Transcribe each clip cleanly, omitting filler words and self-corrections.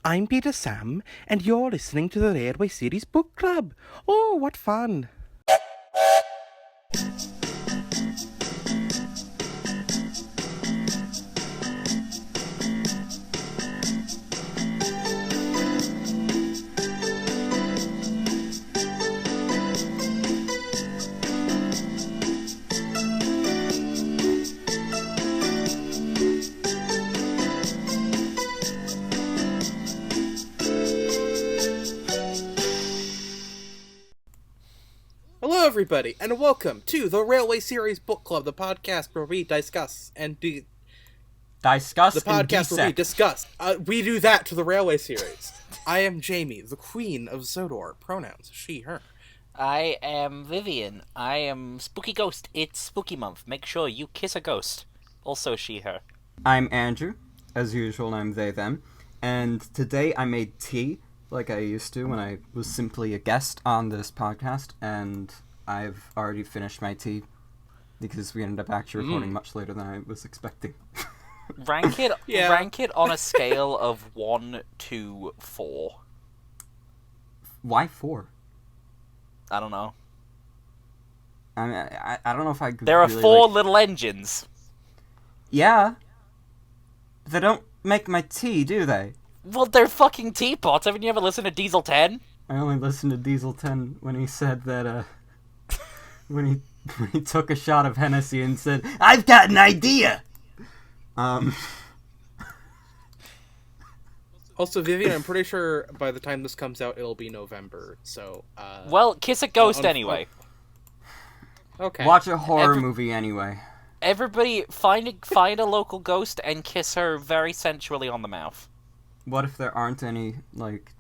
I'm Peter Sam, and you're listening to the Railway Series Book Club. Oh, what fun! Hello, everybody, and welcome to the Railway Series Book Club, the podcast where we discuss and do Discuss the and podcast where we dissect. discuss. We do that to the Railway Series. I am Jamie, the Queen of Zodor. Pronouns she, her. I am Vivian. I am Spooky Ghost. It's Spooky Month. Make sure you kiss a ghost. Also she, her. I'm Andrew, as usual. I'm they them, and today I made tea like I used to when I was simply a guest on this podcast, and I've already finished my tea because we ended up actually recording much later than I was expecting. Rank it. Yeah. Rank it on a scale of 1 to 4. Why 4? I don't know. I mean, I don't know if I could. There are really, 4 like... little engines. Yeah. They don't make my tea, do they? Well, they're fucking teapots. Haven't you ever listened to Diesel 10? I only listened to Diesel 10 when he said that, when he took a shot of Hennessy and said, "I've got an idea!" Also, Vivian, I'm pretty sure by the time this comes out, it'll be November, so, Well, kiss a ghost anyway. okay. Watch a horror movie anyway. Everybody, find a local ghost and kiss her very sensually on the mouth. What if there aren't any, like,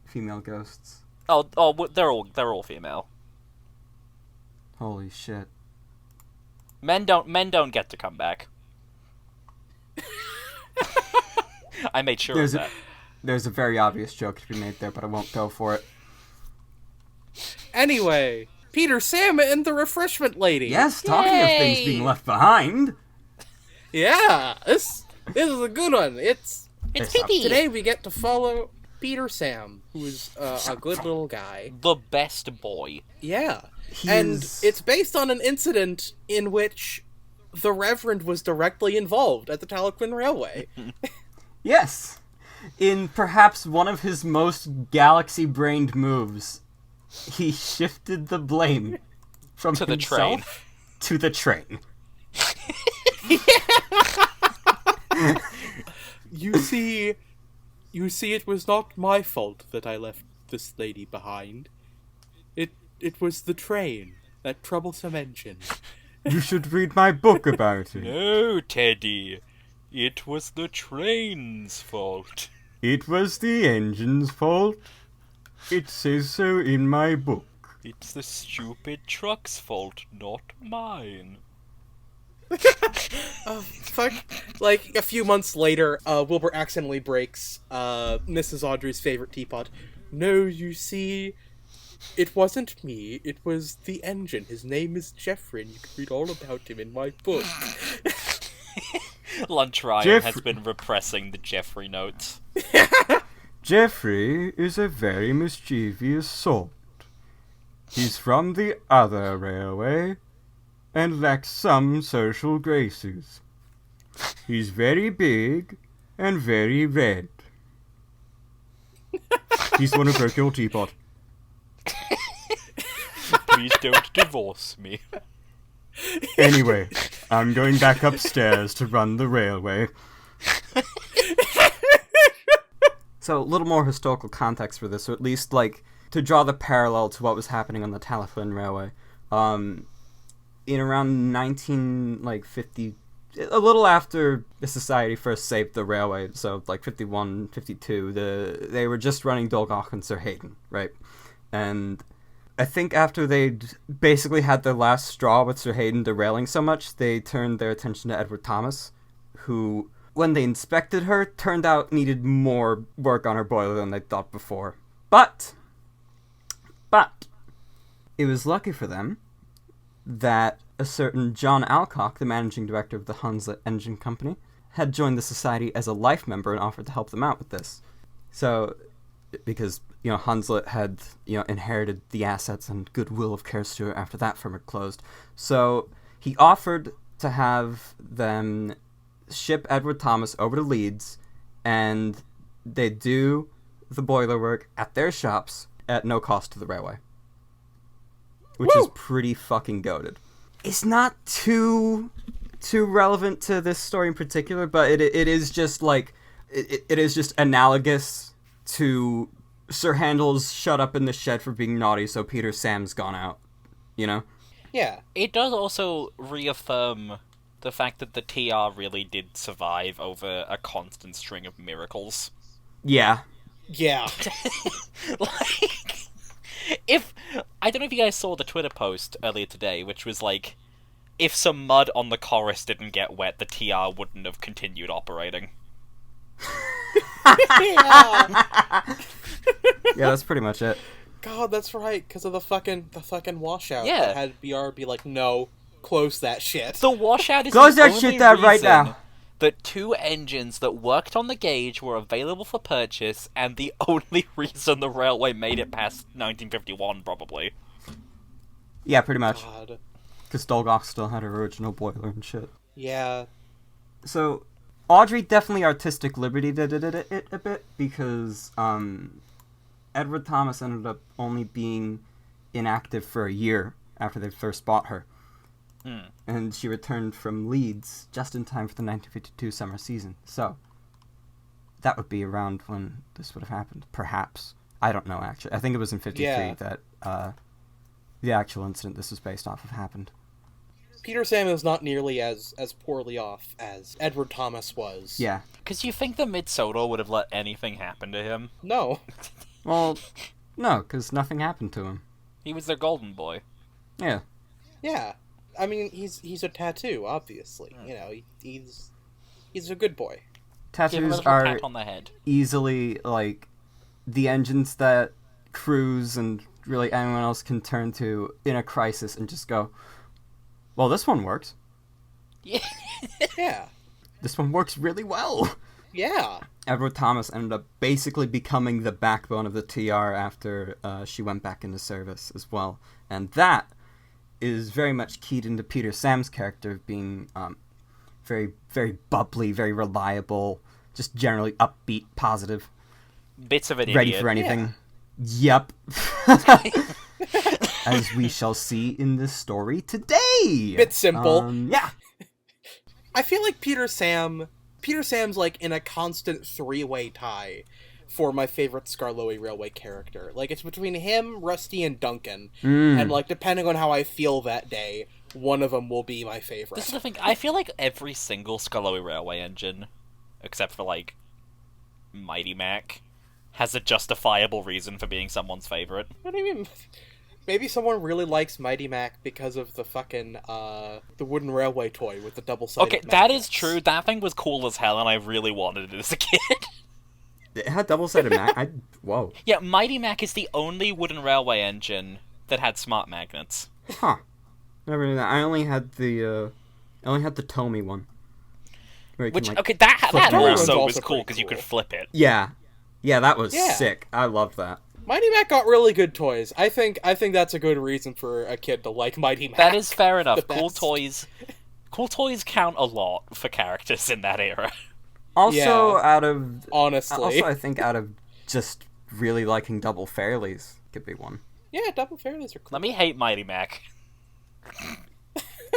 female ghosts? Oh, they're all female. Holy shit. Men don't get to come back. I made sure of that. There's a very obvious joke to be made there, but I won't go for it. Anyway, Peter Sam and the Refreshment Lady. Yes, talking of things Yay! being left behind. Yeah, this is a good one. It's Pee-Pee. Today we get to follow Peter Sam, who is a good little guy. The best boy. Yeah. And He's- it's based on an incident in which the Reverend was directly involved at the Tahlequin Railway. Yes. In perhaps one of his most galaxy-brained moves, he shifted the blame from To the himself to the train. You see, it was not my fault that I left this lady behind. It was the train, that troublesome engine. You should read my book about it. No, Teddy. It was the train's fault. It was the engine's fault. It says so in my book. It's the stupid truck's fault, not mine. Fuck. Like, a few months later, Wilbur accidentally breaks Mrs. Audrey's favorite teapot. No, you see, it wasn't me. It was the engine. His name is Jeffrey, and you can read all about him in my book. Lunch Ryan Jeff- has been repressing the Jeffrey notes. Jeffrey is a very mischievous sort. He's from the other railway and lacks some social graces. He's very big and very red. He's the one who broke your teapot. Please don't divorce me. Anyway, I'm going back upstairs to run the railway. So, a little more historical context for this, or at least, like, to draw the parallel to what was happening on the Tahlequin Railway. In around 1950, a little after the Society first saved the railway, so, like, 51, 52, they were just running Dolgach and Sir Hayden, right? And I think after they'd basically had their last straw with Sir Hayden derailing so much, they turned their attention to Edward Thomas, who, when they inspected her, turned out needed more work on her boiler than they thought before. But, it was lucky for them that a certain John Alcock, the managing director of the Hansa Engine Company, had joined the society as a life member and offered to help them out with this. So, because, Hunslet had, inherited the assets and goodwill of Care Stewart after that firm had closed. So, he offered to have them ship Edward Thomas over to Leeds, and they'd do the boiler work at their shops at no cost to the railway. Which is pretty fucking goated. It's not too relevant to this story in particular, but it is just like it is just analogous to Sir Handel's shut up in the shed for being naughty, so Peter Sam's gone out. Yeah. It does also reaffirm the fact that the TR really did survive over a constant string of miracles. Yeah. Yeah. Like, I don't know if you guys saw the Twitter post earlier today, which was like, if some mud on the chorus didn't get wet, the TR wouldn't have continued operating. Yeah. Yeah, that's pretty much it. God, that's right, because of the fucking washout. Yeah. That had BR be like, no, close that shit. The washout is Close the that only shit down right reason now. that 2 engines that worked on the gauge were available for purchase, and the only reason the railway made it past 1951, probably. Yeah, pretty much. God. Because Dolgoff still had her original boiler and shit. Yeah. So, Audrey definitely artistic liberty did it a bit, because Edward Thomas ended up only being inactive for a year after they first bought her. And she returned from Leeds just in time for the 1952 summer season. So, that would be around when this would have happened. Perhaps. I don't know, actually. I think it was in 53 that the actual incident this was based off of happened. Peter Sam is not nearly as poorly off as Edward Thomas was. Yeah. Because you think the Mid-Soda would have let anything happen to him? No. Well, no, because nothing happened to him. He was their golden boy. Yeah. Yeah. I mean, he's a tattoo, obviously. He's a good boy. Give him a Tattoos little are pat on the head. easily, like, the engines that crews and really anyone else can turn to in a crisis and just go, well, this one works. Yeah. Yeah. This one works really well. Yeah. Edward Thomas ended up basically becoming the backbone of the TR after she went back into service as well. And that is very much keyed into Peter Sam's character of being very, very bubbly, very reliable, just generally upbeat, positive, Bits of an ready idiot. for anything. Yep. As we shall see in this story today. Bit simple. Yeah. I feel like Peter Sam's like in a constant 3-way tie for my favorite Skarloey Railway character. Like, it's between him, Rusty, and Duncan. And, like, depending on how I feel that day, one of them will be my favorite. This is the thing. I feel like every single Skarloey Railway engine, except for, like, Mighty Mac, has a justifiable reason for being someone's favorite. What do you mean? Maybe someone really likes Mighty Mac because of the fucking, the wooden railway toy with the double-sided Okay, that magnets. is true. That thing was cool as hell, and I really wanted it as a kid. It had double-sided whoa. Yeah, Mighty Mac is the only wooden railway engine that had smart magnets. Huh. Never knew that. I only had the Tomy one. Where you can, Which, like, okay, that flip it around. also was Also cool pretty because you could cool. flip it. Yeah. Yeah, that was Yeah. sick. I loved that. Mighty Mac got really good toys. I think that's a good reason for a kid to like Mighty Mac. That is fair enough. The Cool best. toys count a lot for characters in that era. Also, Yeah. Honestly. I think out of just really liking double fairlies could be one. Yeah, double fairlies are cool. Let me hate Mighty Mac.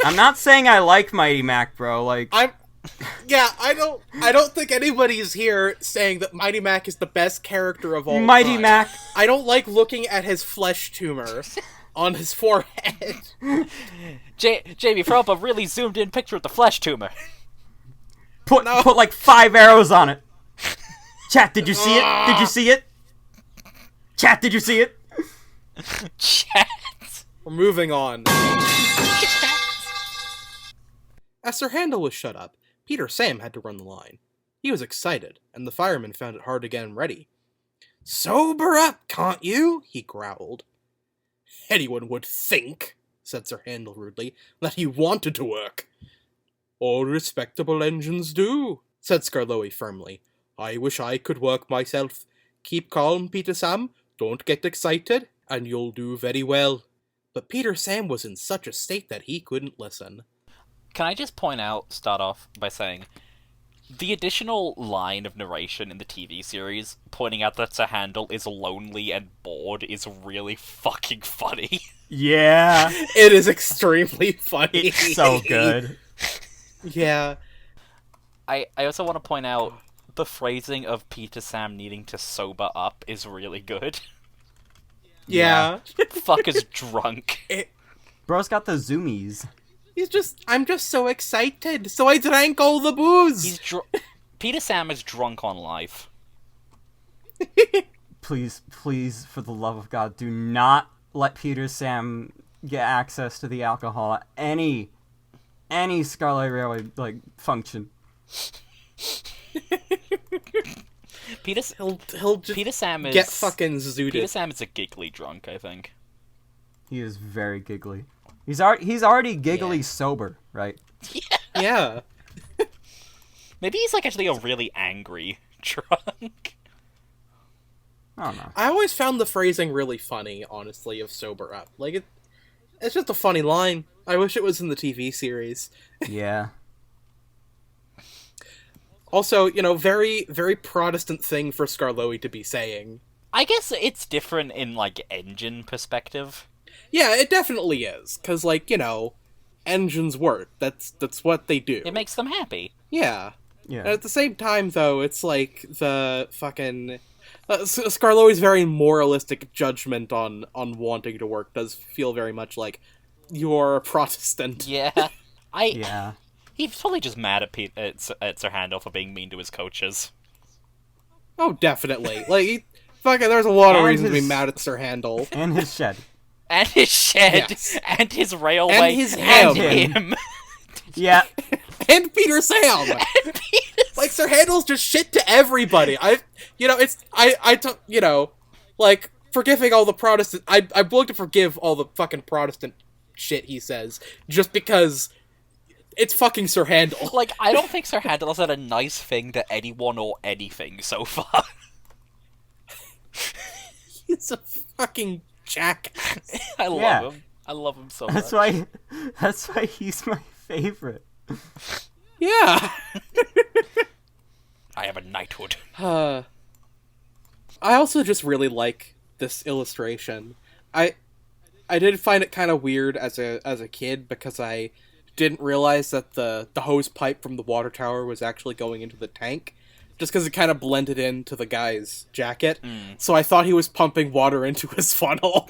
I'm not saying I like Mighty Mac, bro. Like, I don't think anybody's here saying that Mighty Mac is the best character of all Mighty time. Mac. I don't like looking at his flesh tumor on his forehead. Jamie, throw up a really zoomed in picture of the flesh tumor. Put like 5 arrows on it. Chat, did you see it? Did you see it? Chat, did you see it? Chat. We're moving on. As Sir Handel was shut up, Peter Sam had to run the line. He was excited, and the fireman found it hard to get him ready. "Sober up, can't you?" he growled. "Anyone would think," said Sir Handel rudely, "that he wanted to work." "All respectable engines do," said Skarloey firmly. "I wish I could work myself. Keep calm, Peter Sam. Don't get excited, and you'll do very well. But Peter Sam was in such a state that he couldn't listen. Can I just start off by saying, the additional line of narration in the TV series pointing out that Sir Handel is lonely and bored is really fucking funny. Yeah. It is extremely funny. It's so good. Yeah. I also want to point out the phrasing of Peter Sam needing to sober up is really good. Yeah. Fucker's drunk. Bro's got the zoomies. I'm just so excited, so I drank all the booze. Peter Sam is drunk on life. Please, for the love of God, do not let Peter Sam get access to the alcohol at any Scarlet Railway, function. He'll just Peter Sam is get fucking zooted. Peter Sam is a giggly drunk, I think. He is very giggly. He's already giggly sober, right? Yeah. Maybe he's actually a really angry drunk. I don't know. I always found the phrasing really funny, honestly, of sober up. It's just a funny line. I wish it was in the TV series. Yeah. Also, very, very Protestant thing for Skarloey to be saying. I guess it's different in, engine perspective. Yeah, it definitely is. Because, engines work. That's what they do. It makes them happy. Yeah. Yeah. And at the same time, though, it's the fucking... Skarloey's very moralistic judgment on wanting to work does feel very much like, you're a Protestant. Yeah. Yeah. He's probably just mad at Sir Handel for being mean to his coaches. Oh, definitely. There's a lot of reasons to be mad at Sir Handel. And his shed. And his shed, Yes. and his railway, And his and him. him. Yeah. And Peter Sam! Sir Handel's just shit to everybody. Forgiving all the Protestant... I'm willing to forgive all the fucking Protestant shit he says, just because it's fucking Sir Handel. I don't think Sir Handel has said a nice thing to anyone or anything so far. He's a fucking jackass. I love him. I love him so much. That's why he's my favorite. Yeah. I have a knighthood. I also just really like this illustration. I did find it kind of weird as a kid because I didn't realize that the hose pipe from the water tower was actually going into the tank, just because it kind of blended into the guy's jacket. So I thought he was pumping water into his funnel.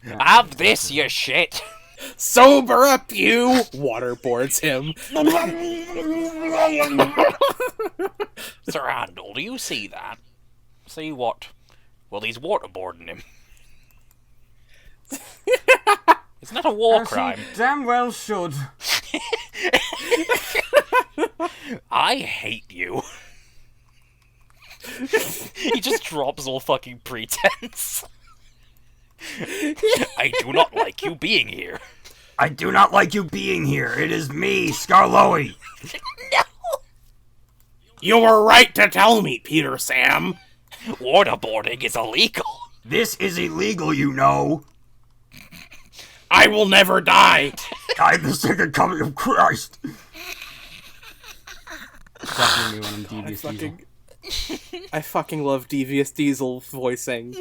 Have this, you shit! Sober up, you! Waterboards him. Sir Handel, do you see that? See what? Well, he's waterboarding him. Isn't that a war crime? He damn well should. I hate you. He just drops all fucking pretense. I do not like you being here. I do not like you being here. It is me, Skarloey. No! You were right to tell me, Peter Sam. Waterboarding is illegal. This is illegal, you know. I will never die. I'm the second coming of Christ. Definitely one of Devious Diesel. I fucking love Devious Diesel voicing.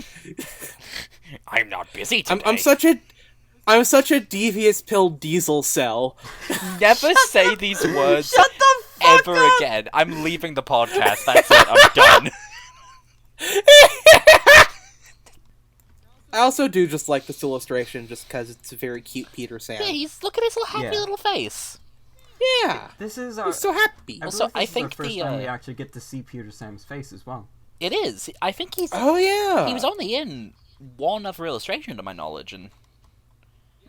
I'm not busy today. I'm such a devious pill diesel cell. Never say these words Shut the fuck ever up! again. I'm leaving the podcast. That's it. I'm done. I also do just like this illustration just because it's a very cute Peter Sam. Yeah, look at his little happy Yeah. little face. Yeah. This is He's so happy. Also, I think the first the, time we actually get to see Peter Sam's face as well. It is. I think he's. Oh, yeah. He was only in one other illustration, to my knowledge, and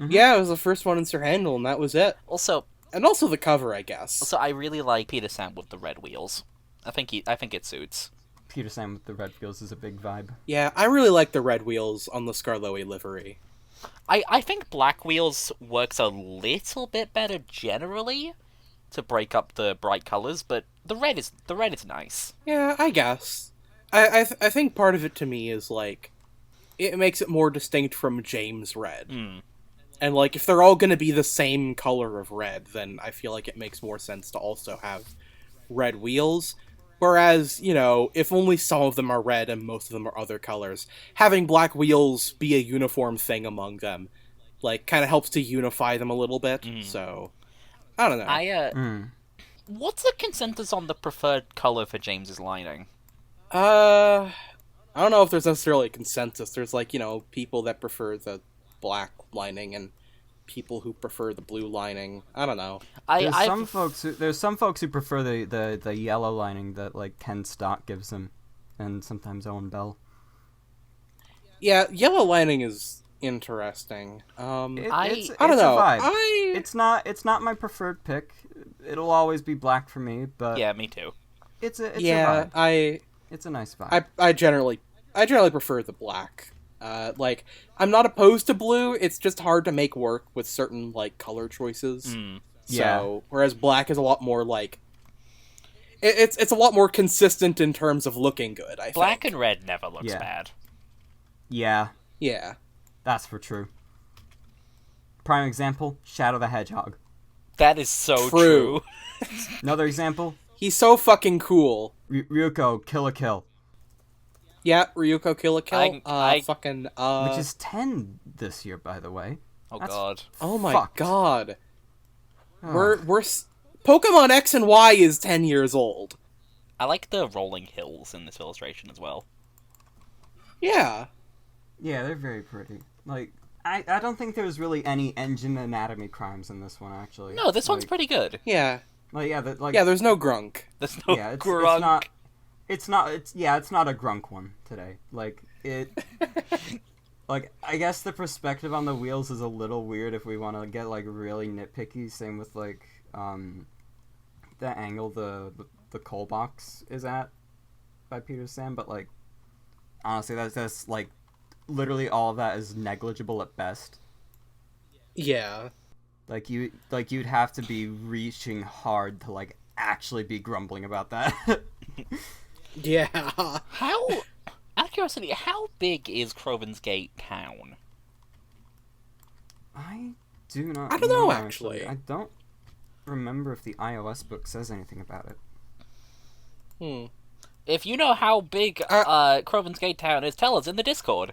Yeah, it was the first one in Sir Handel, and that was it. also, And also the cover, I guess. I really like Peter Sam with the red wheels. I think it suits. Peter Sam with the red wheels is a big vibe. Yeah, I really like the red wheels on the Skarloey livery. I think black wheels works a little bit better generally, to break up the bright colors, but the red is nice. Yeah, I guess. I think part of it to me is, like, it makes it more distinct from James Red. And, like, if they're all gonna be the same color of red, then I feel like it makes more sense to also have red wheels. Whereas, you know, if only some of them are red and most of them are other colors, having black wheels be a uniform thing among them, like, kind of helps to unify them a little bit. So, I don't know. What's the consensus on the preferred color for James's lining? I don't know if there's necessarily a consensus. There's, like, you know, people that prefer the black lining and people who prefer the blue lining. I don't know. There's some folks who prefer the yellow lining that, like, Ken Stott gives them, and sometimes Owen Bell. Yeah, yellow lining is interesting. I don't know. It's not my preferred pick. It'll always be black for me, but Yeah, me too. it's a vibe. It's a nice vibe. I generally prefer the black. Like, I'm not opposed to blue. It's just hard to make work with certain, like, color choices. So, whereas black is a lot more, like, it's a lot more consistent in terms of looking good, I think. Black and red never looks bad. Yeah, Yeah. that's for true. Prime example, Shadow the Hedgehog. That is so True. Another example, He's so fucking cool. Ryuko Kill la Kill, Yeah, Ryuko Kill la Kill. which is 10 this year, by the way. Oh That's god. Oh my fucked. god. Oh. Pokemon X and Y is 10 years old. I like the rolling hills in this illustration as well. Yeah. Yeah, they're very pretty. Like, I don't think there's really any engine anatomy crimes in this one, actually. No, this one's pretty good. Yeah. Like, yeah, Yeah, there's no grunk. There's no grunk. It's not a grunk one today. Like, like, I guess the perspective on the wheels is a little weird if we want to get, like, really nitpicky. Same with, like, the angle the coal box is at by Peter Sam, but, like, honestly, that's like, literally all of that is negligible at best. Yeah. You'd have to be reaching hard to, like, actually be grumbling about that. Yeah. How, out of curiosity, how big is Croven's Gate town? I do not I don't know, actually. I don't remember if the iOS book says anything about it. If you know how big Croven's Gate town is, tell us in the Discord.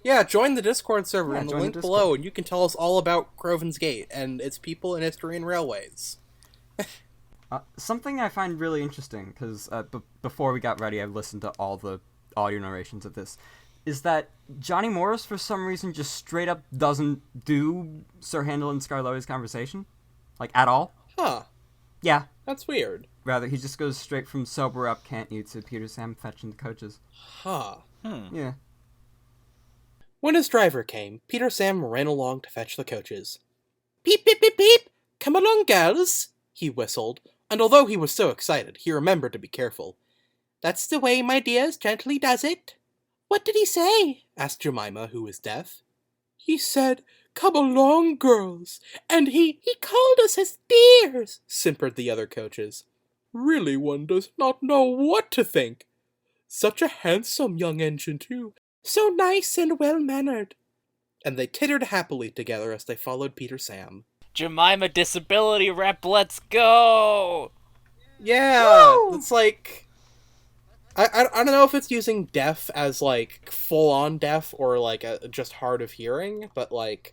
Yeah, join the Discord server in the join the link Discord. below, and you can tell us all about Croven's Gate and its people and history and railways. Something I find really interesting, because before we got ready, I listened to all the audio narrations of this, is that Johnny Morris, for some reason, just straight up doesn't do Sir Handel and Scarlotta's conversation. Like, at all. Huh. Yeah. That's weird. Rather, he just goes straight from sober up, can't you, to Peter Sam fetching the coaches. Huh. Yeah. When his driver came, Peter Sam ran along to fetch the coaches. Beep, beep, beep, beep! Come along, gals! He whistled, and although he was so excited, he remembered to be careful. That's the way, my dears, gently does it. What did he say? Asked Jemima, who was deaf. He said, come along, girls, and he called us his dears, simpered the other coaches. Really, one does not know what to think. Such a handsome young engine, too. So nice and well-mannered. And they tittered happily together as they followed Peter Sam. Jemima Disability Rep, let's go! Yeah, Woo! it's like... I don't know if it's using deaf as, like, full-on deaf or, like, just hard of hearing, but, like...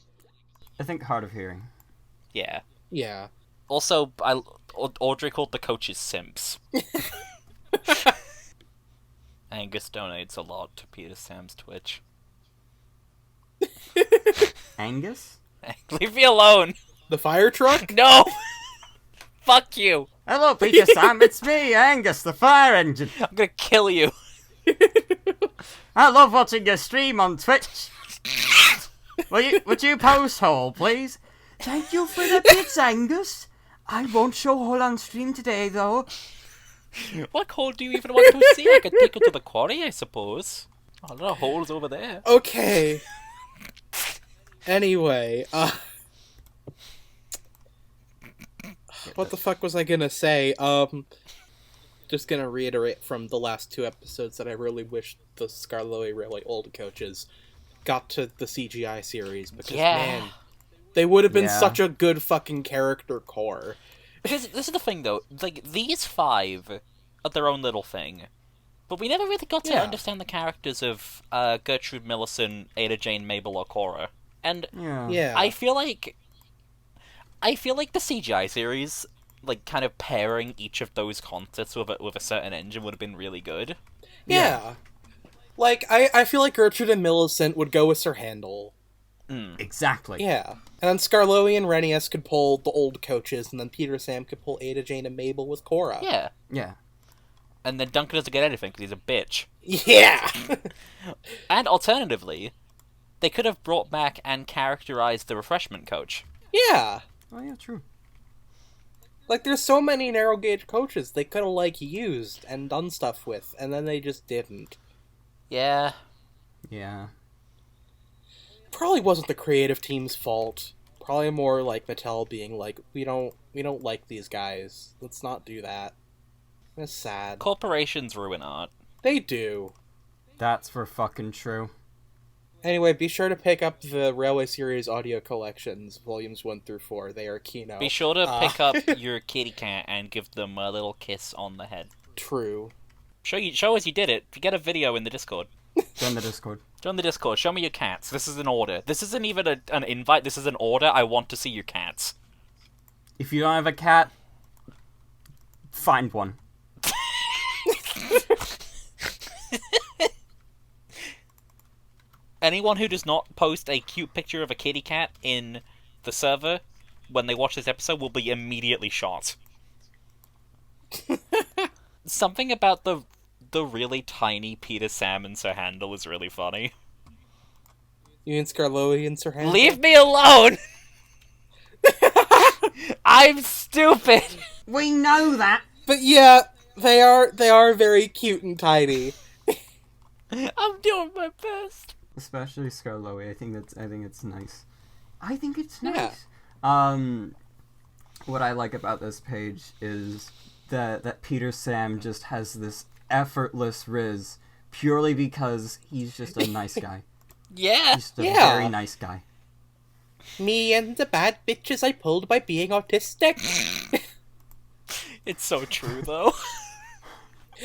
I think hard of hearing. Yeah. Yeah. Also, Audrey called the coaches simps. Angus donates a lot to Peter Sam's Twitch. Angus? Leave me alone! The fire truck? No! Fuck you! Hello, Peter Sam, it's me, Angus, the fire engine. I'm gonna kill you. I love watching your stream on Twitch. Would you post hole, please? Thank you for the bits, Angus. I won't show hole on stream today, though. What hole do you even want to see? I could take you to the quarry, I suppose. A lot of holes over there. Okay. Anyway, What the fuck was I gonna say? Just gonna reiterate from the last two episodes that I really wish the Skarloey Railway old coaches got to the CGI series, because man, they would have been such a good fucking character core. Because this is the thing, though. Like, these 5 are their own little thing. But we never really got to understand the characters of Gertrude, Millicent, Ada Jane, Mabel, or Cora. And I feel like the CGI series, like, kind of pairing each of those concepts with a certain engine would have been really good. Yeah. Like, I feel like Gertrude and Millicent would go with Sir Handel. Exactly. Yeah. And then Skarloey and Renius could pull the old coaches, and then Peter Sam could pull Ada Jane and Mabel with Cora. Yeah. Yeah. And then Duncan doesn't get anything because he's a bitch. Yeah! And alternatively, they could have brought back and characterized the Refreshment coach. Yeah! Oh, yeah, true. Like, there's so many narrow gauge coaches they could have, like, used and done stuff with, and then they just didn't. Yeah. Yeah. Probably wasn't the creative team's fault. Probably more like Mattel being like, we don't like these guys. Let's not do that. It's sad. Corporations ruin art. They do. That's for fucking true. Anyway, be sure to pick up the Railway Series audio collections, volumes 1 through 4. They are keynote. Be sure to pick up your kitty cat and give them a little kiss on the head. True. Show us you did it. Get a video in the Discord. Join the Discord. Join the Discord. Show me your cats. This is an order. This isn't even an invite. This is an order. I want to see your cats. If you don't have a cat, find one. Anyone who does not post a cute picture of a kitty cat in the server when they watch this episode will be immediately shot. Something about the really tiny Peter, Sam, and Sir Handel is really funny. You and Skarloey and Sir Handel? Leave me alone! I'm stupid! We know that! But yeah, they are very cute and tiny. I'm doing my best. Especially Skarloey. I think it's nice. I think it's Yeah. nice. What I like about this page is that Peter Sam just has this effortless riz purely because he's just a nice guy. Yeah. He's just a very nice guy. Me and the bad bitches I pulled by being autistic. It's so true, though.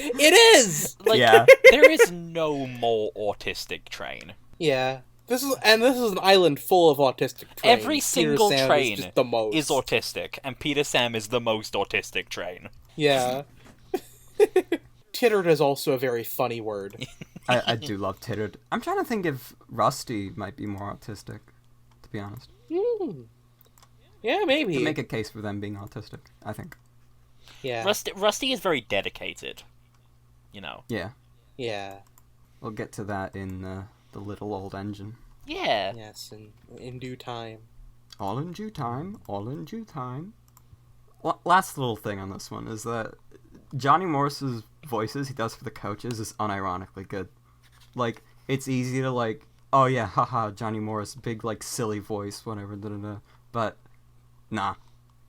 It is! Like, Yeah. there is no more autistic train. Yeah. This is an island full of autistic trains. Every Peter single Sam train is just the most. is autistic, and Peter Sam is the most autistic train. Yeah. Tittered is also a very funny word. I do love Tittered. I'm trying to think if Rusty might be more autistic, to be honest. Yeah, maybe. You can make a case for them being autistic, I think. Yeah. Rusty is very dedicated. You know. Yeah. Yeah. We'll get to that in the little old engine. Yeah. Yes, in due time. All in due time, all in due time. Last little thing on this one is that Johnny Morris's voices he does for the coaches is unironically good. Like, it's easy to like, oh yeah, haha, Johnny Morris, big like silly voice, whatever, da-da-da. But, nah.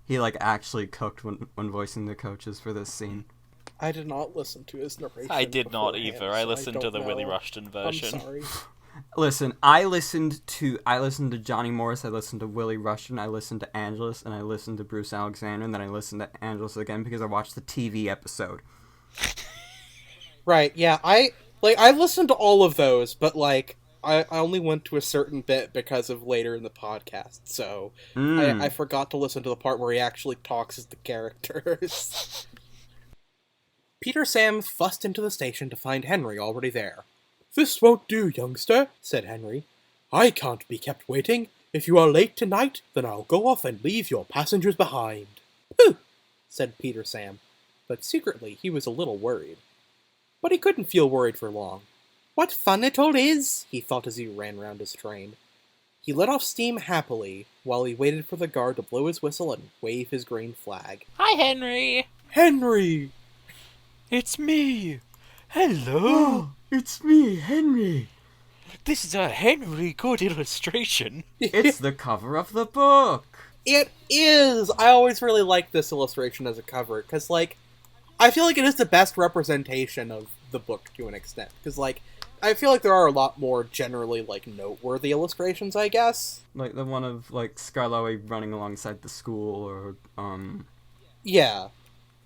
He like actually cooked when voicing the coaches for this scene. I did not listen to his narration. I did not beforehand, either. I so listened to don't the Willie know. Rushton version. I'm sorry. Listen, I listened to Johnny Morris, I listened to Willie Rushton, I listened to Angelus, and I listened to Bruce Alexander, and then I listened to Angelus again because I watched the TV episode. Right, yeah, I listened to all of those, but, like, I only went to a certain bit because of later in the podcast, so I forgot to listen to the part where he actually talks as the characters. Peter Sam fussed into the station to find Henry already there. "This won't do, youngster," said Henry. "I can't be kept waiting. If you are late tonight, then I'll go off and leave your passengers behind." "Pooh," said Peter Sam, but secretly he was a little worried. But he couldn't feel worried for long. "What fun it all is," he thought as he ran round his train. He let off steam happily while he waited for the guard to blow his whistle and wave his green flag. Hi, Henry. "Henry!" It's me. Hello. It's me, Henry. This is a Henry good illustration. It's the cover of the book. It is! I always really like this illustration as a cover, because, like, I feel like it is the best representation of the book to an extent. Because, like, I feel like there are a lot more generally, like, noteworthy illustrations, I guess. Like the one of, like, Skarloey running alongside the school, or, Yeah.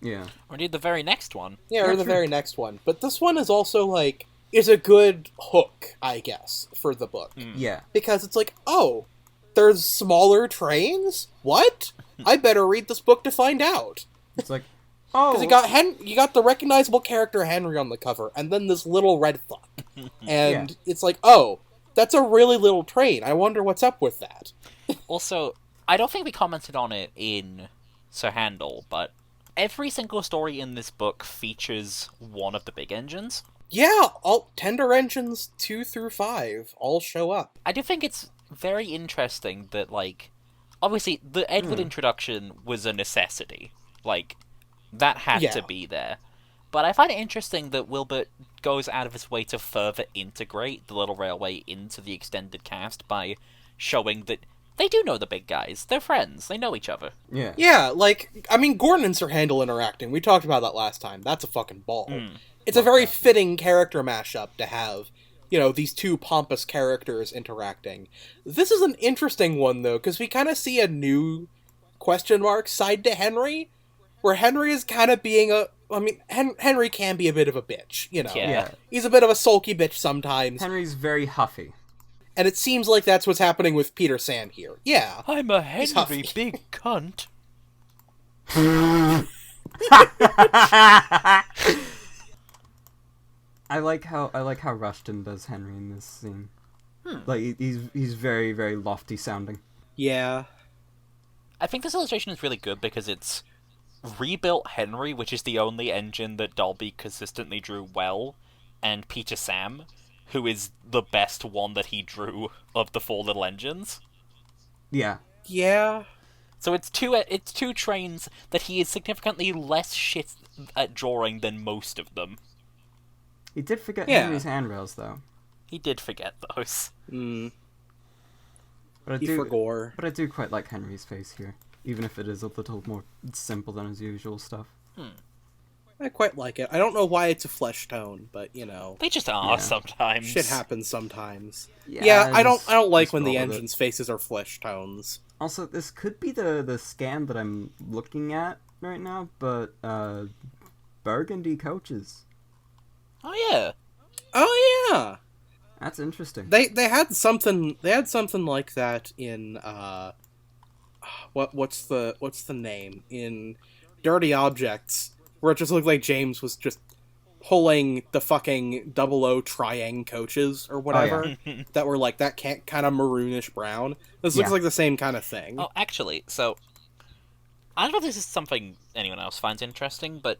yeah. Or indeed the very next one. Yeah, or the very next one. But this one is also, like, is a good hook, I guess, for the book. Yeah. Because it's like, oh, there's smaller trains? What? I better read this book to find out. It's like, oh... Because you got the recognizable character Henry on the cover, and then this little red fuck. And it's like, oh, that's a really little train. I wonder what's up with that. Also, I don't think we commented on it in Sir Handel, but every single story in this book features one of the big engines. Yeah, all Tender Engines 2 through 5 all show up. I do think it's very interesting that, like, obviously, the Edward introduction was a necessity. Like, that had to be there. But I find it interesting that Wilbert goes out of his way to further integrate the Little Railway into the extended cast by showing that they do know the big guys. They're friends. They know each other. Yeah. Yeah, like, I mean, Gordon and Sir Handel interacting. We talked about that last time. That's a fucking ball. It's a very fitting character mashup to have, you know, these two pompous characters interacting. This is an interesting one, though, because we kind of see a new question mark side to Henry, where Henry is kind of being a... I mean, Henry can be a bit of a bitch, you know. Yeah. He's a bit of a sulky bitch sometimes. Henry's very huffy. And it seems like that's what's happening with Peter Sam here. Yeah. I'm a huffy. Henry big cunt. I like how Rushton does Henry in this scene. Like he's very, very lofty sounding. Yeah. I think this illustration is really good because it's rebuilt Henry, which is the only engine that Dolby consistently drew well, and Peter Sam, who is the best one that he drew of the four little engines. Yeah. Yeah. So it's two trains that he is significantly less shit at drawing than most of them. He did forget Henry's handrails, though. He did forget those. But He forgore. But I do quite like Henry's face here, even if it is a little more simple than his usual stuff. I quite like it. I don't know why it's a flesh tone, but, you know. They just are sometimes. Shit happens sometimes. Yeah, I don't like just when the roll with it. engine's faces are flesh tones. Also, this could be the scan that I'm looking at right now, but burgundy coaches. Oh yeah. Oh yeah. That's interesting. They had something like that in what's the name in Dirty Objects, where it just looked like James was just pulling the fucking 00 Triang coaches or whatever that were like that kind of maroonish brown. This looks like the same kind of thing. Oh, actually, so I don't know if this is something anyone else finds interesting, but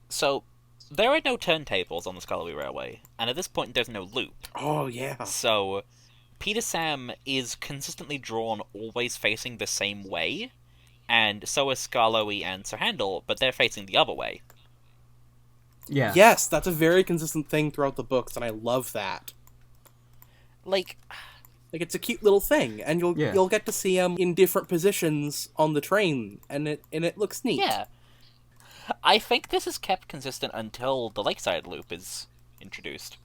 so there are no turntables on the Scarlet Railway, and at this point there's no loop. Oh yeah. So Peter Sam is consistently drawn always facing the same way, and so is Skarloey and Sir Handel, but they're facing the other way. Yeah. Yes, that's a very consistent thing throughout the books, and I love that. Like it's a cute little thing, and you'll get to see them in different positions on the train, and it looks neat. yeah. I think this is kept consistent until the Lakeside Loop is introduced.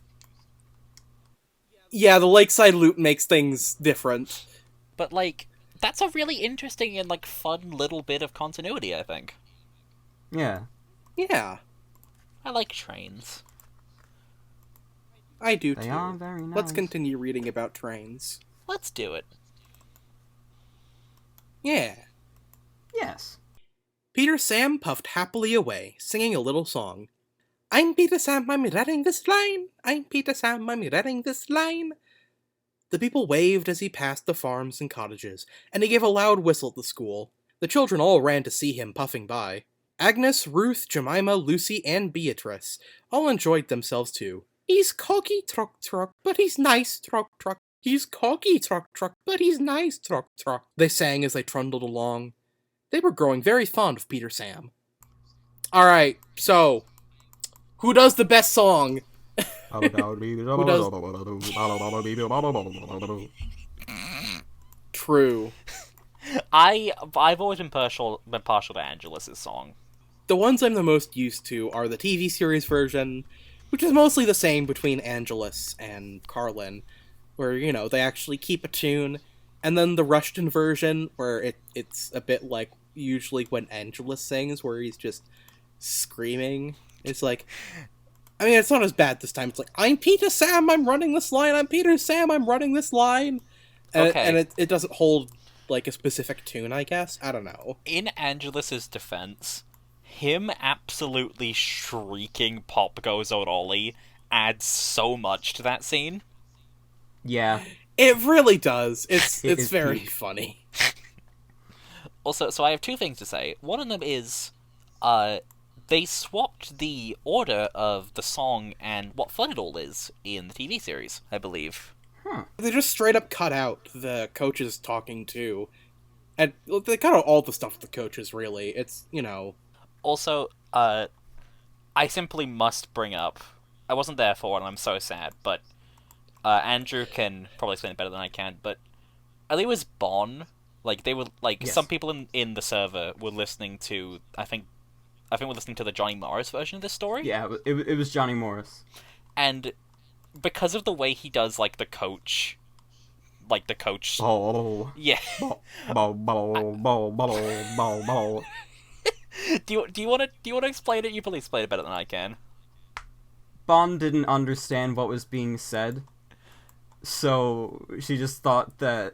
Yeah, the Lakeside Loop makes things different. But, like, that's a really interesting and, like, fun little bit of continuity, I think. Yeah. Yeah, I like trains. I do too. They are very nice. Let's continue reading about trains. Let's do it. Yeah. Yes. Peter Sam puffed happily away, singing a little song. I'm Peter Sam, I'm reading this line. I'm Peter Sam, I'm reading this line. The people waved as he passed the farms and cottages, and he gave a loud whistle at the school. The children all ran to see him puffing by. Agnes, Ruth, Jemima, Lucy, and Beatrice all enjoyed themselves too. He's cocky, truck, truck, but he's nice, truck, truck. He's cocky, truck, truck, but he's nice, truck, truck, they sang as they trundled along. They were growing very fond of Peter Sam. Alright, so, who does the best song? True. I've always been partial to Angelus's song. The ones I'm the most used to are the TV series version, which is mostly the same between Angelus and Carlin, where, you know, they actually keep a tune, and then the Rushton version, where it's a bit like usually when Angelus sings, where he's just screaming. It's like, I mean, it's not as bad this time. It's like, I'm Peter Sam, I'm running this line, I'm Peter Sam, I'm running this line. And, Okay. and it doesn't hold, like, a specific tune, I guess? I don't know. In Angelus's defense, him absolutely shrieking "Pop Goes Ollie" adds so much to that scene. Yeah. It really does. It's It's very peak. funny. Also, so I have two things to say. One of them is, they swapped the order of the song and what Fun It All is in the TV series, I believe. They just straight up cut out the coaches talking too. And they cut out all the stuff with the coaches, really. It's, you know... Also, I simply must bring up, I wasn't there for it and I'm so sad, but Andrew can probably explain it better than I can, but I think it was Bon. Like, they were, like, Yes. some people in the server were listening to, I think we're listening to the Johnny Morris version of this story. Yeah, it was Johnny Morris. And because of the way he does, like, the coach... Oh. Yeah. Do you want to explain it? You probably explain it better than I can. Bond didn't understand what was being said, so she just thought that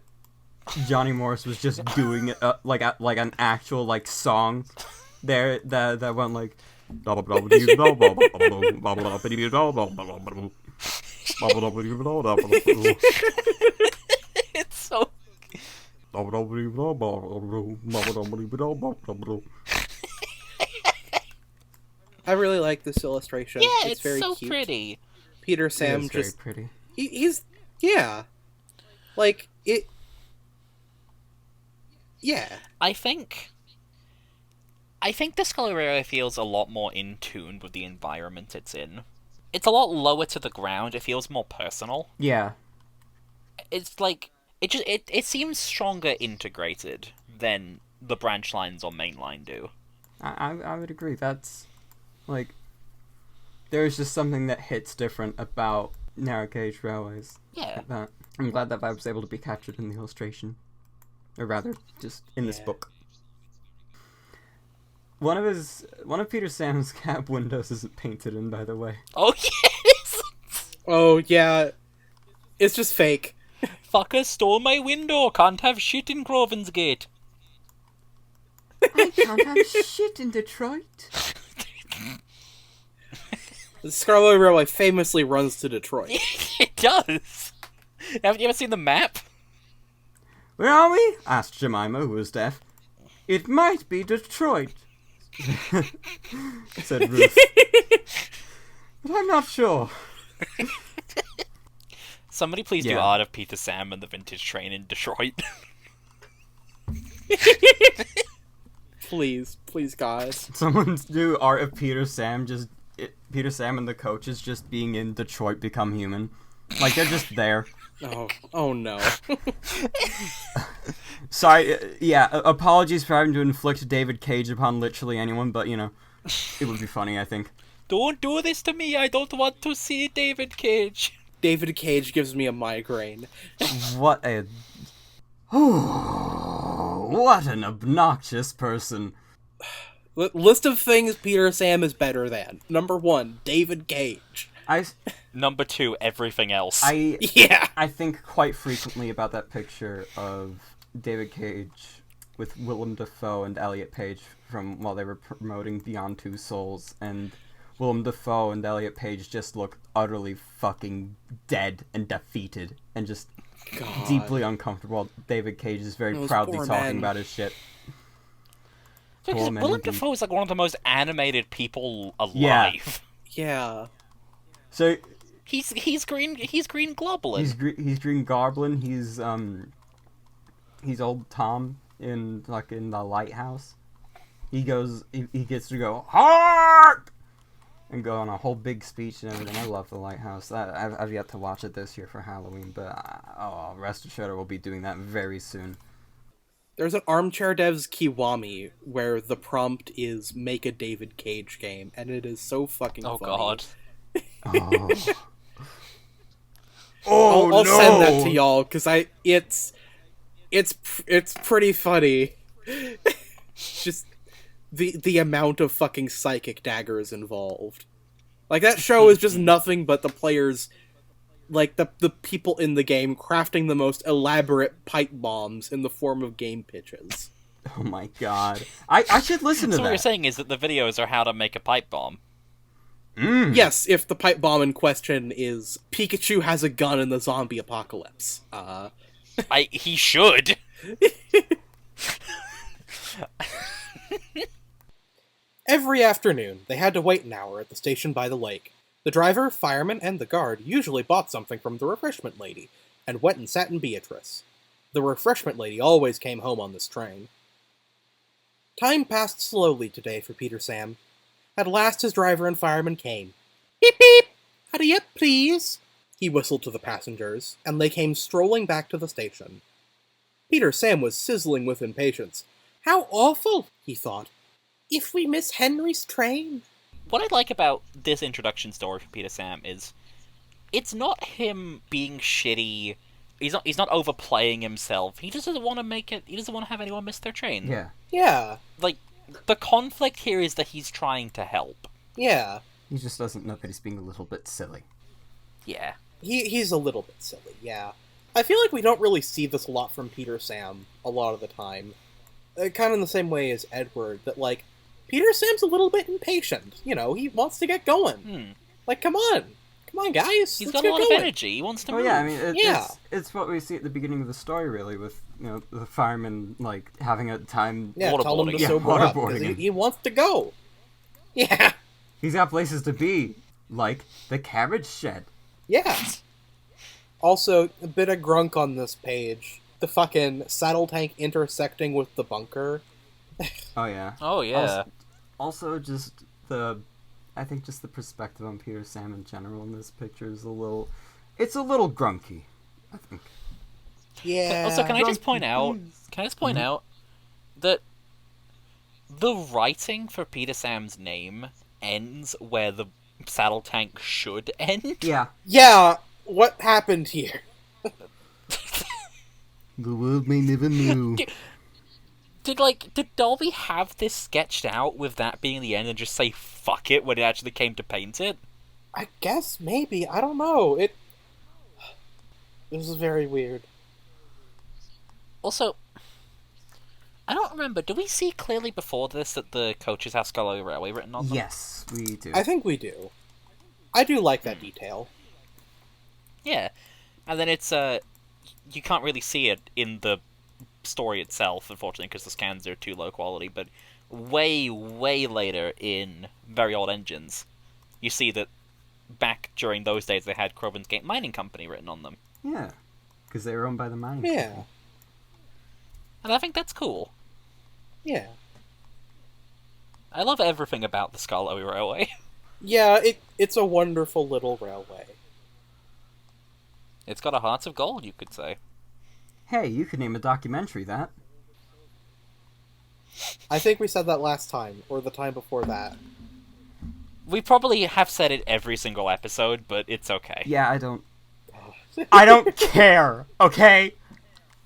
Johnny Morris was just doing it like an actual like song there that went like. It's so... I really like this illustration. Yeah, it's very so cute. pretty. Peter It Sam is very just... pretty. He's... Yeah. Like, it... Yeah. I think this color area feels a lot more in tune with the environment it's in. It's a lot lower to the ground. It feels more personal. Yeah. It's like it seems stronger integrated than the branch lines or main line do. I would agree. That's like there's just something that hits different about narrow gauge railways. Yeah. That I'm glad that vibe was able to be captured in the illustration, or rather, just in this Yeah. book. One of Peter Sam's cab windows isn't painted in, by the way. Oh yes. Oh, yeah. It's just fake. Fucker stole my window. Can't have shit in Groven's Gate. I can't have shit in Detroit. The Scarlet Railway famously runs to Detroit. It does. Haven't you ever seen the map? Where are we? Asked Jemima, who was deaf. It might be Detroit, said Ruth. But I'm not sure. Somebody please do Yeah. art of Peter Sam and the vintage train in Detroit. Please, God. Someone do art of Peter Sam, Peter Sam and the coaches just being in Detroit Become Human. Like, they're just there. Oh no. Sorry, apologies for having to inflict David Cage upon literally anyone, but, you know, it would be funny, I think. Don't do this to me. I don't want to see David Cage. David Cage gives me a migraine. What a... what an obnoxious person. List of things Peter Sam is better than. Number 1, David Cage. Number 2, everything else. Yeah. I think quite frequently about that picture of David Cage with Willem Dafoe and Elliot Page from while they were promoting Beyond Two Souls, and Willem Dafoe and Elliot Page just look utterly fucking dead and defeated and just God. deeply uncomfortable. David Cage is very Those proudly poor talking men. about his shit. Because Poor man Willem indeed. Dafoe is like one of the most animated people alive. Yeah. Yeah. So He's Green Globulin. he's Green Goblin. He's old Tom in the lighthouse. He gets to go hark and go on a whole big speech and everything. I love the lighthouse. I've yet to watch it this year for Halloween, but rest assured I will be doing that very soon. There's an Armchair Devs Kiwami where the prompt is make a David Cage game, and it is so fucking Oh funny. god. Oh, I'll send that to y'all because it's pretty funny. Just the amount of fucking psychic daggers involved. Like, that show is just nothing but the players, like the people in the game crafting the most elaborate pipe bombs in the form of game pitches. Oh my god. I should listen to So that. what you're saying is that the videos are how to make a pipe bomb. Yes, if the pipe bomb in question is Pikachu has a gun in the zombie apocalypse. He should. Every afternoon, they had to wait an hour at the station by the lake. The driver, fireman, and the guard usually bought something from the refreshment lady, and went and sat in Beatrice. The refreshment lady always came home on this train. Time passed slowly today for Peter Sam. At last his driver and fireman came. Beep beep! Hurry up, please! He whistled to the passengers, and they came strolling back to the station. Peter Sam was sizzling with impatience. How awful, he thought. If we miss Henry's train. What I like about this introduction story for Peter Sam is it's not him being shitty. He's not overplaying himself. He just doesn't want to make it. He doesn't want to have anyone miss their train. Yeah. Yeah, Like, the conflict here is that he's trying to help. yeah. He just doesn't know that he's being a little bit silly. Yeah. He's a little bit silly, yeah. I feel like we don't really see this a lot from Peter Sam a lot of the time. Kind of in the same way as Edward, that, like, Peter Sam's a little bit impatient. You know, he wants to get going. Like, come on. Come on, guys. He's Let's got get a lot of going. energy. He wants to Oh move. yeah, I mean, Yeah. it's what we see at the beginning of the story, really, with the fireman like having a time. Yeah, tell him to Waterboarding. sober up, because Waterboarding. he wants to go. Yeah, He's got places to be, like the carriage shed. yeah. Also, a bit of grunk on this page. The fucking saddle tank intersecting with the bunker. Oh yeah. Oh, yeah. Also, I think just the perspective on Peter Sam in general in this picture is it's a little grunky, I think. Yeah. Also, can I just Grumpy, point out? please. Can I just point out that the writing for Peter Sam's name ends where the saddle tank should end? Yeah. Yeah, what happened here? The world may never know. Did Dolby have this sketched out with that being the end and just say fuck it when it actually came to paint it? I guess, maybe. I don't know. This is very weird. Also, I don't remember. Do we see clearly before this that the coaches have Scarlet Railway written on them? Yes, we do. I think we do. I do like that detail. Yeah. And then it's, you can't really see it in the story itself, unfortunately, because the scans are too low quality, but way, way later in Very Old Engines, you see that back during those days they had Crobin's Gate Mining Company written on them. Yeah, because they were owned by the mining. Yeah. company. And I think that's cool. Yeah. I love everything about the Scarlet Railway. Yeah, it's a wonderful little railway. It's got a hearts of gold, you could say. Hey, you could name a documentary that. I think we said that last time, or the time before that. We probably have said it every single episode, but it's okay. Yeah, I don't care, okay?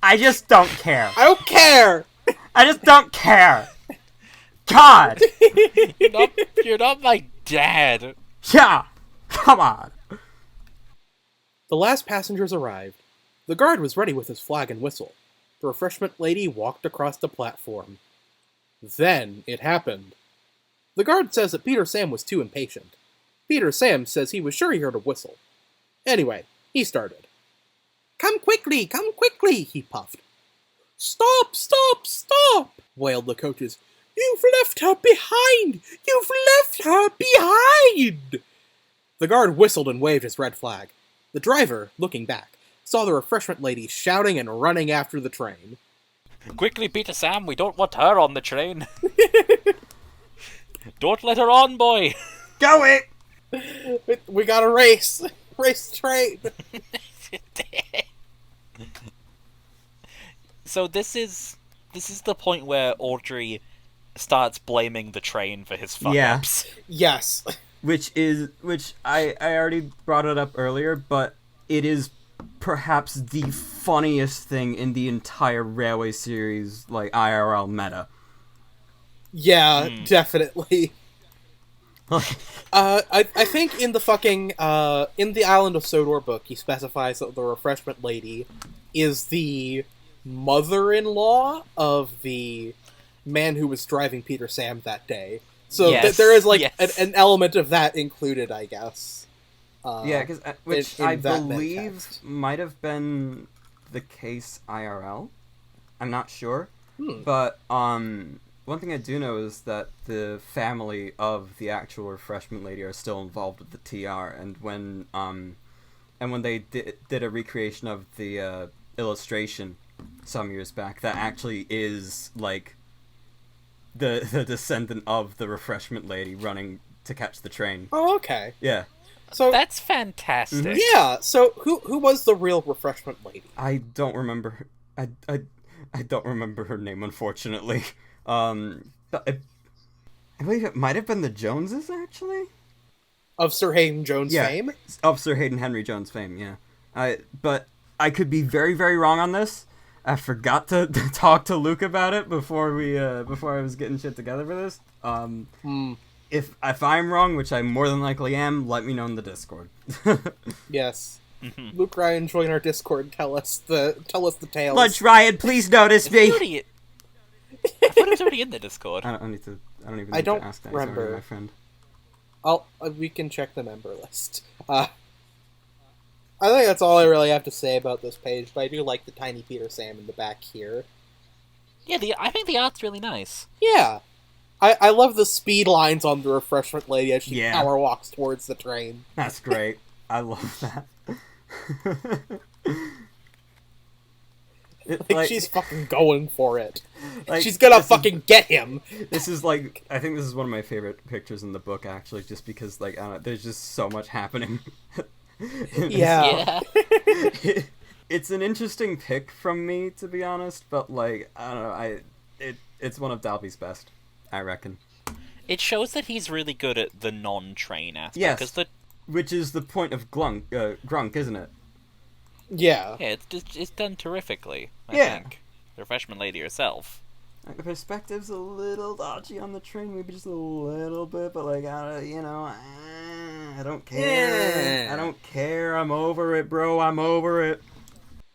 I just don't care. I don't care! I just don't care. God! You're not my dad. Yeah! Come on! The last passengers arrived. The guard was ready with his flag and whistle. The refreshment lady walked across the platform. Then it happened. The guard says that Peter Sam was too impatient. Peter Sam says he was sure he heard a whistle. Anyway, he started. Come quickly, he puffed. Stop, stop, stop, wailed the coaches. You've left her behind! You've left her behind! The guard whistled and waved his red flag. The driver, looking back, saw the refreshment lady shouting and running after the train. Quickly, Peter Sam, we don't want her on the train. Don't let her on, boy. Go it! We gotta race! Race the train! So this is This is the point where Audrey starts blaming the train for his Yeah. fuck-ups. Yes. Which I already brought it up earlier, but it is perhaps the funniest thing in the entire Railway series, like, IRL meta. Yeah, definitely. I think in the fucking, in the Island of Sodor book, he specifies that the Refreshment Lady is the mother-in-law of the man who was driving Peter Sam that day. So Yes, there is, like, yes. an element of that included, I guess. Yeah, because which in I that believe text. might have been the case IRL. I'm not sure, Hmm. but one thing I do know is that the family of the actual Refreshment Lady are still involved with the TR, and when they did a recreation of the illustration some years back, that actually is like the descendant of the Refreshment Lady running to catch the train. Oh, okay. Yeah. So, That's fantastic. yeah, so who was the real Refreshment Lady? I don't remember. I don't remember her name, unfortunately. But I believe it might have been the Joneses, actually. Of Sir Hayden Jones' Yeah. fame? Of Sir Hayden Henry Jones' fame. Yeah. But I could be very, very wrong on this. I forgot to talk to Luke about it before I was getting shit together for this. If I'm wrong, which I more than likely am, let me know in the Discord. Yes. Luke Ryan, join our Discord. Tell us the tales. Lunch Ryan, please notice me. I thought it was already in the Discord. I don't even need I don't to ask that. remember. Sorry, my friend. We can check the member list. I think that's all I really have to say about this page, but I do like the tiny Peter Sam in the back here. Yeah, I think the art's really nice. Yeah. I love the speed lines on the Refreshment Lady as she Yeah. power walks towards the train. That's great. I love that. Like, she's fucking going for it. like, She's gonna this is- fucking get him. This is like, I think this is one of my favorite pictures in the book, actually, just because, like, I don't know, there's just so much happening. Yeah. Yeah. It's an interesting pick from me, to be honest, but, like, I don't know, it's one of Dalby's best, I reckon. It shows that he's really good at the non-train aspect. Yes. 'Cause the Which is the point of Grunk, isn't it? Yeah. Yeah, it's done terrifically, I Yeah. think. The Refreshment Lady herself. Like, the perspective's a little dodgy on the train, maybe just a little bit, but, like, I don't care. Yeah. I don't care. I'm over it, bro. I'm over it.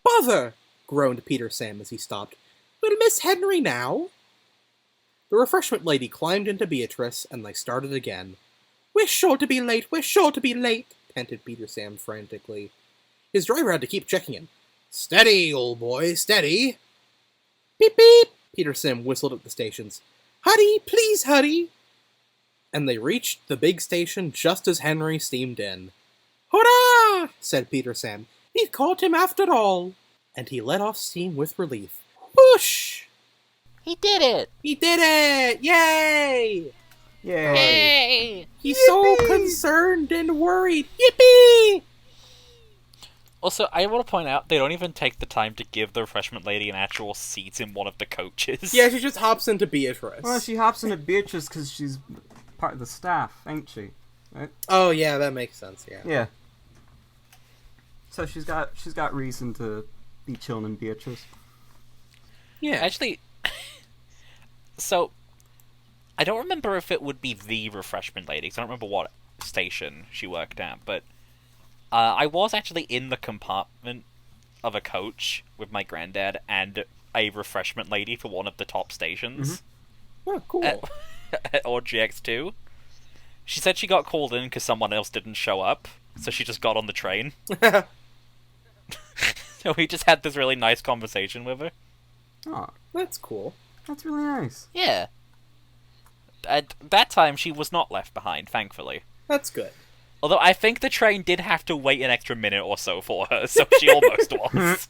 Bother! Groaned Peter Sam as he stopped. Will Miss Henry now? The Refreshment Lady climbed into Beatrice, and they started again. We're sure to be late, we're sure to be late, panted Peter Sam frantically. His driver had to keep checking him. Steady, old boy, steady. Beep beep, Peter Sam whistled at the stations. Hurry, please hurry. And they reached the big station just as Henry steamed in. Hurrah! Said Peter Sam. We've caught him after all. And he let off steam with relief. Whoosh! He did it! He did it! Yay! Yay. Hey! He's so concerned and worried. Yippee! Also, I want to point out, they don't even take the time to give the Refreshment Lady an actual seat in one of the coaches. Yeah, she just hops into Beatrice. Well, she hops into Beatrice because she's part of the staff, ain't she? Right? Oh yeah, that makes sense, yeah. Yeah. So she's got reason to be chilling in Beatrice. Yeah. Actually, so, I don't remember if it would be the Refreshment Lady, 'cause I don't remember what station she worked at, but I was actually in the compartment of a coach with my granddad and a Refreshment Lady for one of the top stations Oh, cool. at RGX2. She said she got called in because someone else didn't show up, so she just got on the train. So we just had this really nice conversation with her. Oh, That's cool. that's really nice. Yeah. At that time, she was not left behind, thankfully. That's good. Although I think the train did have to wait an extra minute or so for her, so she almost was.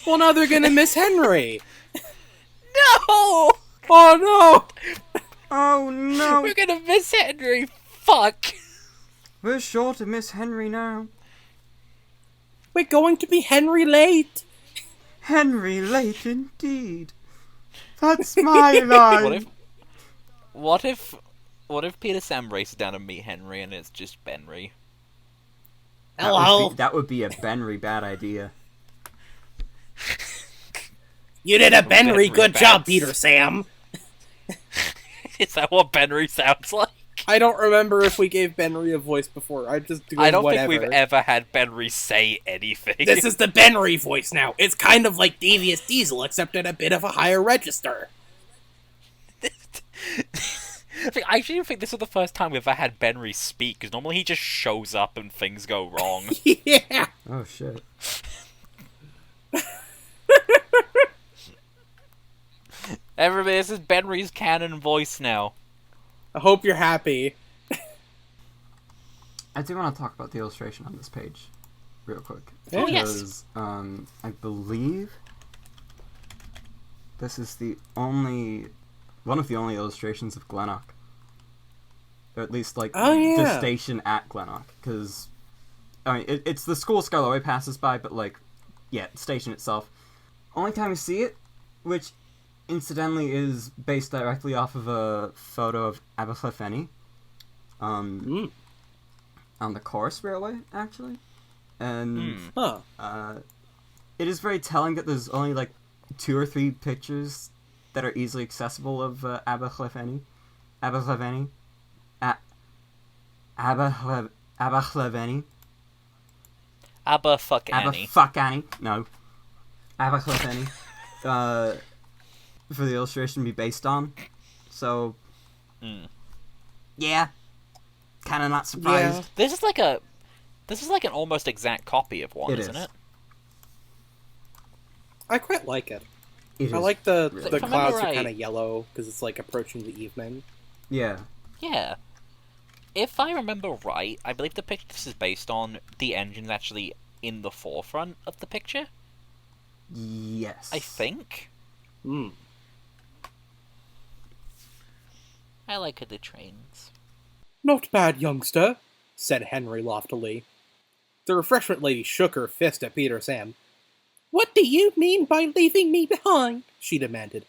Well, now they're gonna miss Henry. No! Oh no! Oh no! We're gonna miss Henry! Fuck! We're sure to miss Henry now. We're going to be Henry late. Henry late indeed. That's my line. What if Peter Sam races down to meet Henry and it's just Benry? Hello. That would be a Benry bad idea. You did a Benry Benry good bats. job, Peter Sam. Is that what Benry sounds like? I don't remember if we gave Benry a voice before. I just doing I don't whatever. think we've ever had Benry say anything. This is the Benry voice now. It's kind of like Devious Diesel, except at a bit of a higher register. I actually think this is the first time we've ever had Benry speak, because normally he just shows up and things go wrong. Yeah. Oh shit. Everybody, this is Benry's canon voice now. I hope you're happy. I do want to talk about the illustration on this page, real quick. Oh, Because, I believe this is one of the only illustrations of Glennock. Or at least, like, Oh, yeah. the station at Glennock. Because, I mean, it's the school Scarlet passes by, but, like, yeah, the station itself. Only time you see it, which incidentally is based directly off of a photo of Abercrombie on the Corus Railway, actually. And Huh. it is very telling that there's only like 2 or 3 pictures that are easily accessible of Abercrombie. Abercrombie. Abba fuck Annie. Fuck Annie. No. Abercrombie. For the illustration to be based on. So, yeah. Kind of not surprised. Yeah. This is like an almost exact copy of one, isn't it? I quite like it. It I is like the really If I clouds remember are right- kind of yellow because it's like approaching the evening. Yeah. Yeah. If I remember right, I believe the picture this is based on, the engine's actually in the forefront of the picture. Yes. I think. I like the trains. Not bad, youngster, said Henry loftily. The refreshment lady shook her fist at Peter Sam. What do you mean by leaving me behind? She demanded.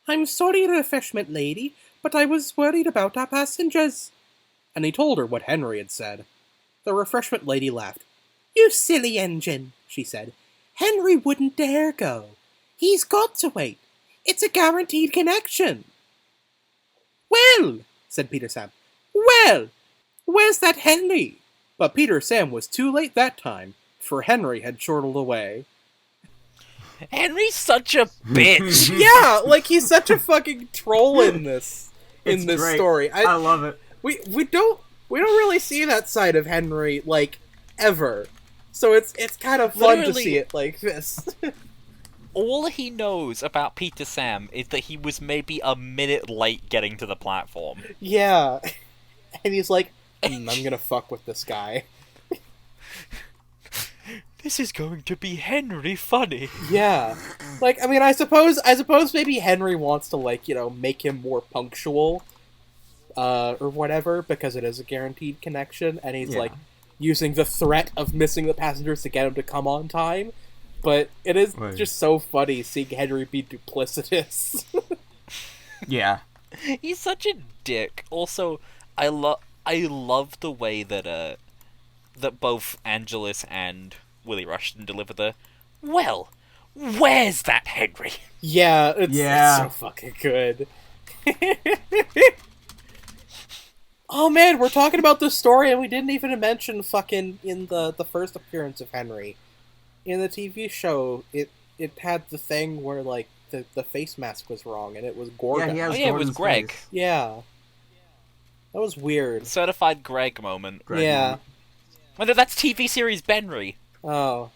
I'm sorry, refreshment lady, but I was worried about our passengers. And he told her what Henry had said. The refreshment lady laughed. You silly engine, she said. Henry wouldn't dare go. He's got to wait. It's a guaranteed connection. Well, said Peter Sam. Well, where's that Henry? But Peter Sam was too late that time, for Henry had chortled away. Henry's such a bitch! Yeah, like he's such a fucking troll in this It's great. story. I love it. We don't really see that side of Henry like ever. So it's kind of fun to Literally- see it like this. All he knows about Peter Sam is that he was maybe a minute late getting to the platform. Yeah. And he's like, I'm gonna fuck with this guy. This is going to be Henry funny. Yeah. Like, I mean, I suppose maybe Henry wants to, like, you know, make him more punctual, or whatever, because it is a guaranteed connection, and he's, Yeah. like, using the threat of missing the passengers to get him to come on time. But it is Right. just so funny seeing Henry be duplicitous. Yeah. He's such a dick. Also, I love the way that that both Angelus and Willie Rushton deliver the, well, where's that Henry? Yeah, it's so fucking good. Oh man, we're talking about this story and we didn't even mention fucking in the first appearance of Henry. In the TV show, it had the thing where, like, the face mask was wrong and it was Gordon. Yeah, he has Oh yeah, it was Gordon's Greg. face. Yeah. That was weird. Certified Greg moment. Greg yeah. moment. Whether that's TV series Benry. Oh.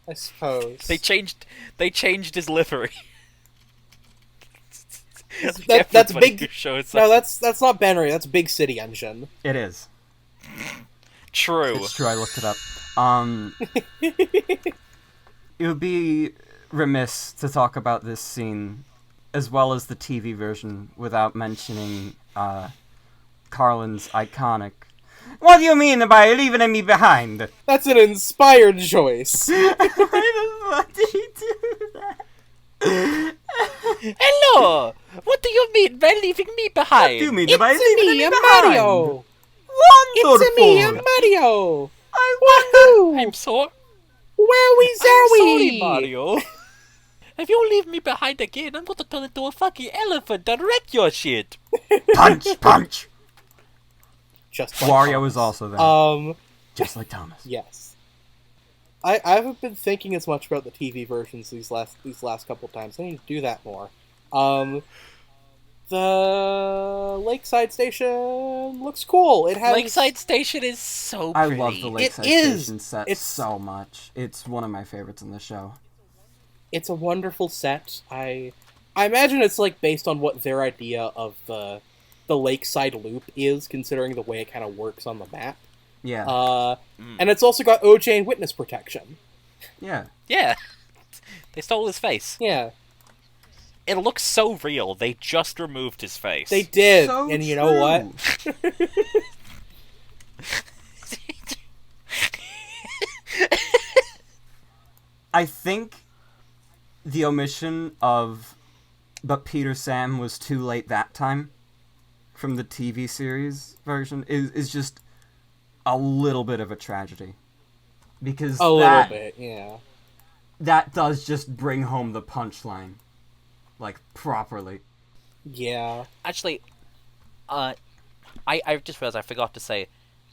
I suppose. They changed his livery. That's Everybody big. who shows No, up. that's not Benry. That's Big City Engine. It is. True. It's true, I looked it up. It would be remiss to talk about this scene, as well as the TV version, without mentioning Carlin's iconic, "What do you mean by leaving me behind?" That's an inspired choice. Why the fuck did he do that? Hello! What do you mean by leaving me behind? What do you mean It's by leaving me, me a behind? Mario! Wonderful! It's me, a Mario! I Woohoo! I'm so... Wowie I'm sorry, zowie! Mario. If you leave me behind again, I'm gonna turn into a fucking elephant and wreck your shit. punch, punch. Just like Wario Thomas. is also there, just like Thomas. Yes. I haven't been thinking as much about the TV versions these last couple times. I need to do that more. The Lakeside Station looks cool. It has Lakeside Station is so I pretty. love the Lakeside is. Station set It's- so much. It's one of my favorites in the show. It's a wonderful set. I imagine it's like based on what their idea of the Lakeside Loop is, considering the way it kind of works on the map. Yeah, And it's also got OJ and witness protection. yeah. Yeah. They stole his face. Yeah, It looks so real, they just removed his face. they did. So And you know what? true. I think the omission of "But Peter Sam was too late that time" from the TV series version is just a little bit of a tragedy. Because A little bit, yeah. that does just bring home the punchline. Like, properly. Yeah. Actually, I just realized I forgot to say,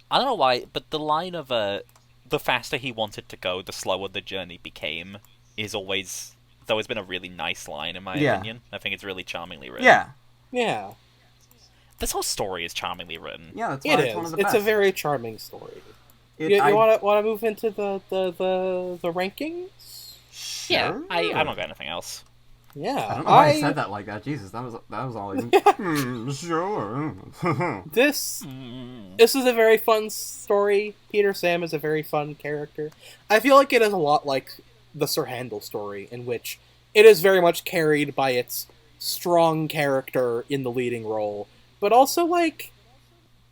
I don't know why, but the line of, the faster he wanted to go, the slower the journey became, is always, it's always been a really nice line, in my opinion. I think it's really charmingly written. Yeah. Yeah. This whole story is charmingly written. Yeah, that's why It it's one of is. the It's best. a very charming story. It- You I- want to move into the rankings? Yeah, Sure. I don't got anything else. Yeah. I don't know why I said that like that. Jesus, that was all. Sure. This is a very fun story. Peter Sam is a very fun character. I feel like it is a lot like the Sir Handel story, in which it is very much carried by its strong character in the leading role, but also like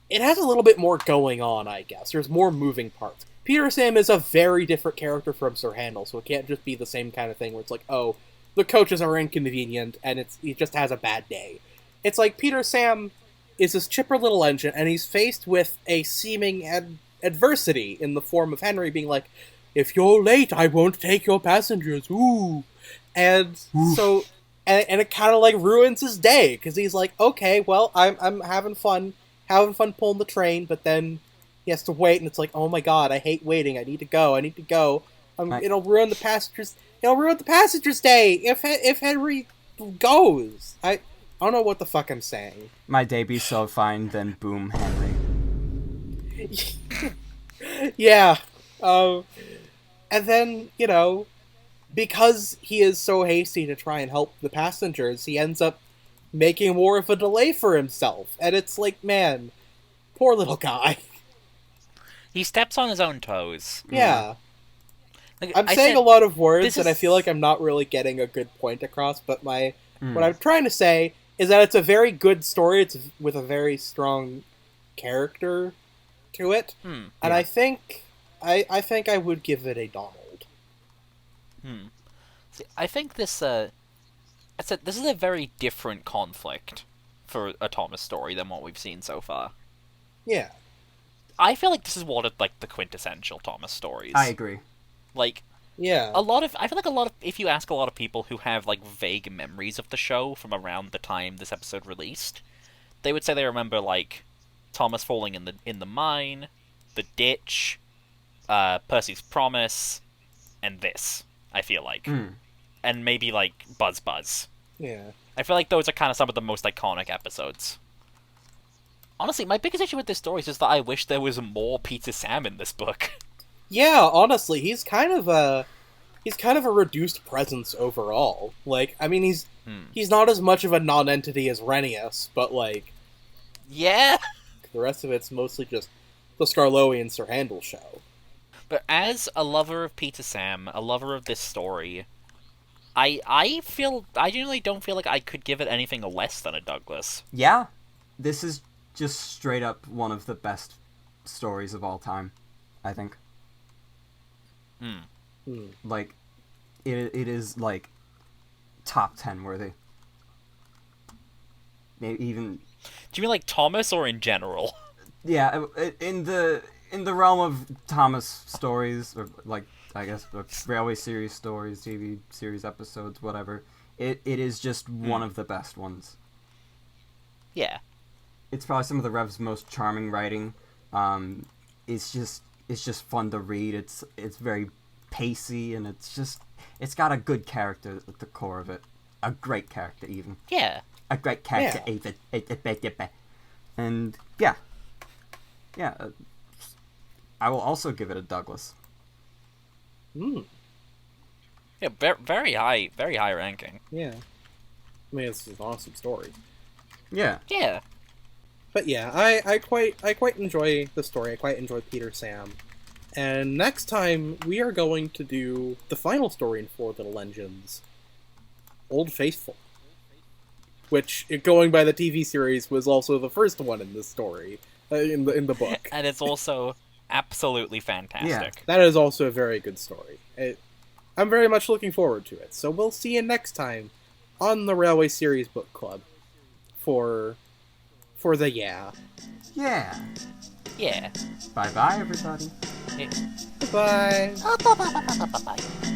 it has a little bit more going on, I guess. There's more moving parts. Peter Sam is a very different character from Sir Handel, so it can't just be the same kind of thing where it's like, oh, the coaches are inconvenient and he just has a bad day. It's like Peter Sam is this chipper little engine, and he's faced with a seeming adversity in the form of Henry being like, if you're late, I won't take your passengers, ooh. And so, and it kind of like ruins his day, because he's like, okay, well, I'm having fun pulling the train, but then he has to wait, and it's like, oh my god, I hate waiting, I need to go. It'll ruin the passenger's day if Henry goes. I don't know what the fuck I'm saying. My day be so fine, then boom, Henry. Yeah. And then, because he is so hasty to try and help the passengers, he ends up making more of a delay for himself. And it's like, man, poor little guy. He steps on his own toes. Yeah. Like, I'm I saying said- a lot of words, this and I is- feel like I'm not really getting a good point across, but what I'm trying to say is that it's a very good story. It's with a very strong character to it. And I think I would give it a Donald. See, I think this, this is a very different conflict for a Thomas story than what we've seen so far. Yeah. I feel like this is one of, like, the quintessential Thomas stories. I agree. Like, Yeah. I feel like if you ask a lot of people who have, like, vague memories of the show from around the time this episode released, they would say they remember, like, Thomas falling in the mine, the ditch, Percy's promise, and this, I feel like. And maybe, like, Buzz Buzz. Yeah. I feel like those are kind of some of the most iconic episodes. Honestly, my biggest issue with this story is just that I wish there was more Peter Sam in this book. Yeah, honestly, he's kind of a reduced presence overall. Like, I mean, he's not as much of a non-entity as Renius, but like Yeah! the rest of it's mostly just the Scarlowian Sir Handel show. But as a lover of Peter Sam, a lover of this story, I genuinely don't feel like I could give it anything less than a Douglas. Yeah, this is just straight up one of the best stories of all time, I think. Like, it is, like, top 10 worthy. Maybe even, Do you mean like Thomas or in general? yeah, in the realm of Thomas stories, or like, I guess, Railway series stories, TV series episodes, whatever. It is just one of the best ones. Yeah. It's probably some of the Rev's most charming writing. It's just fun to read. It's very pacey, and it's got a good character at the core of it. A great character, even. Yeah. A great character, Yeah. even. And yeah, I will also give it a Douglas. Mm, Yeah, very high ranking. yeah. I mean, it's an awesome story. Yeah, Yeah. But yeah, I quite enjoy the story. I quite enjoy Peter Sam. And next time we are going to do the final story in Four Little Engines, Old Faithful, which, going by the TV series, was also the first one in this story, in the book. And it's also absolutely fantastic. That is also a very good story. I'm very much looking forward to it. So we'll see you next time on the Railway Series Book Club for the yeah. Yeah. Bye bye, everybody. Yeah. Goodbye. Bye-bye.